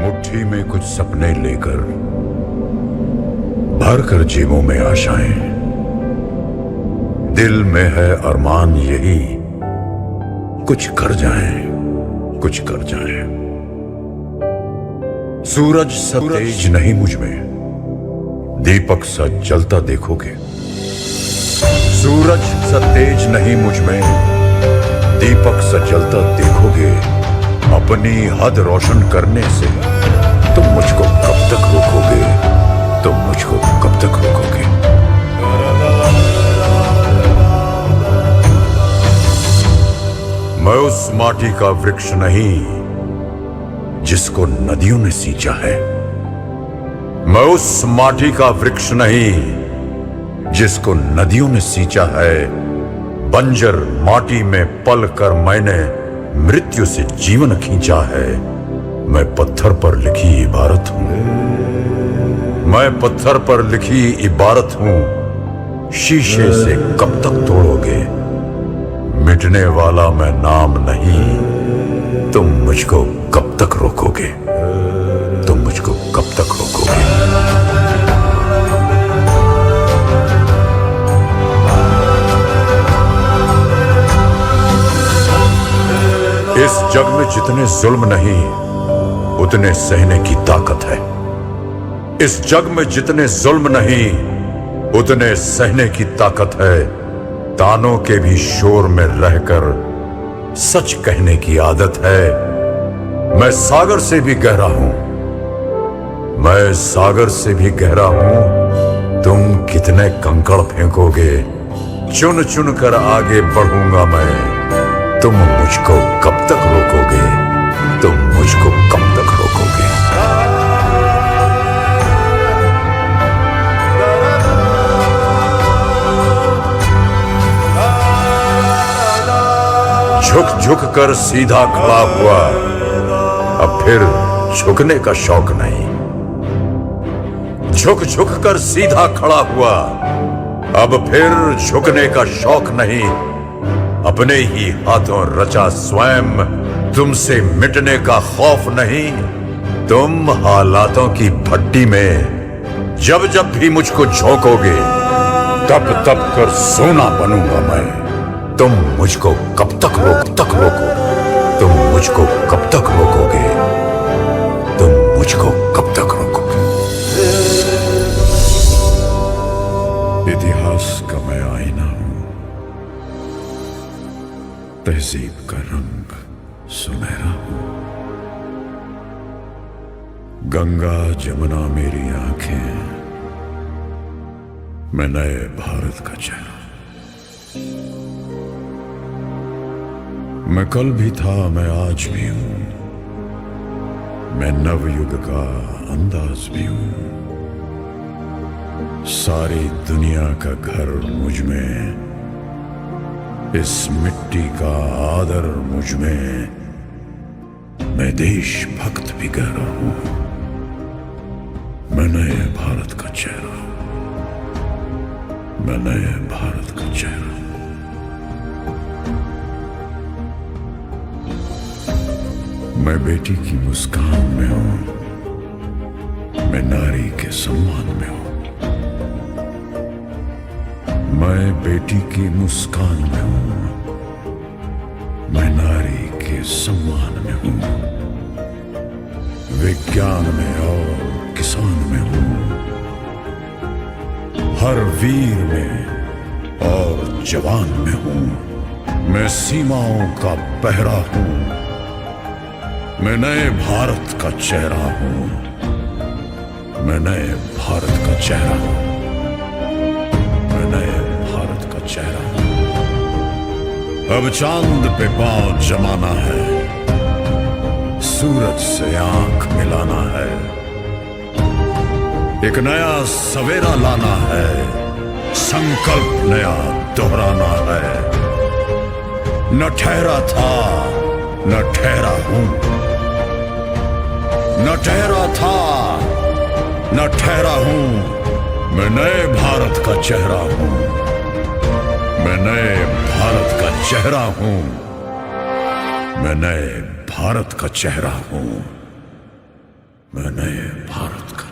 मुट्ठी में कुछ सपने लेकर भर कर जेबों में आशाएं, दिल में है अरमान यही कुछ कर जाएं, कुछ कर जाएं। सूरज सा तेज नहीं मुझ में, दीपक सा जलता देखोगे। सूरज सा तेज नहीं मुझ में, दीपक सा जलता देखोगे। अपनी हद रोशन करने से तुम मुझको कब तक रोकोगे, तुम मुझको कब तक रोकोगे। मैं उस माटी का वृक्ष नहीं जिसको नदियों ने सींचा है। मैं उस माटी का वृक्ष नहीं जिसको नदियों ने सींचा है। बंजर माटी में पल कर मैंने मृत्यु से जीवन खींचा है। मैं पत्थर पर लिखी इबारत हूं, मैं पत्थर पर लिखी इबारत हूं। शीशे से कब तक तोड़ोगे, मिटने वाला मैं नाम नहीं। तुम मुझको कब तक रोकोगे, तुम मुझको कब तक रोकोगे। इस जग में जितने जुल्म नहीं उतने सहने की ताकत है। इस जग में जितने जुल्म नहीं उतने सहने की ताकत है। तानों के भी शोर में रहकर सच कहने की आदत है। मैं सागर से भी गहरा हूं, मैं सागर से भी गहरा हूं। तुम कितने कंकड़ फेंकोगे, चुन चुन कर आगे बढ़ूंगा मैं। तुम मुझको कब तक रोकोगे, तुम मुझको कब तक रोकोगे। झुक झुक कर सीधा खड़ा हुआ, अब फिर झुकने का शौक नहीं। झुक झुक कर सीधा खड़ा हुआ, अब फिर झुकने का शौक नहीं। अपने ही हाथों रचा स्वयं, तुमसे मिटने का खौफ नहीं। तुम हालातों की भट्टी में जब जब भी मुझको झोंकोगे, तब तब कर सोना बनूंगा मैं। तुम मुझको कब तक रोको, तुम मुझको कब तक रोकोगे, तुम मुझको कब तक रोकोगे। इतिहास का मैं आईना हूं, तहजीब का रंग सुनहरा हूं। गंगा जमुना मेरी आंखें, मैं नए भारत का चेहरा। मैं कल भी था, मैं आज भी हूं, मैं नवयुग का अंदाज भी हूं। सारी दुनिया का घर मुझ में, इस मिट्टी का आदर मुझ में। मैं देशभक्त भी गहरा हूं, मैं नए भारत का चेहरा हूं, मैं नए भारत का चेहरा हूं। मैं बेटी की मुस्कान में हूं, मैं नारी के सम्मान में हूं। मैं बेटी की मुस्कान में हूं, मैं नारी के सम्मान में हूं। विज्ञान में और किसान में हूं, हर वीर में और जवान में हूं। मैं सीमाओं का पहरा हूं, मैं नए भारत का चेहरा हूं, मैं नए भारत का चेहरा हूं, मैं नए भारत का चेहरा हूं। अब चांद पे पांव जमाना है, सूरज से आंख मिलाना है। एक नया सवेरा लाना है, संकल्प नया दोहराना है। न ठहरा था न ठहरा हूं, न ठहरा था न ठहरा हूं। मैं नए भारत का चेहरा हूं, मैं नए भारत का चेहरा हूं, मैं नए भारत का चेहरा हूं। मैं नए भारत का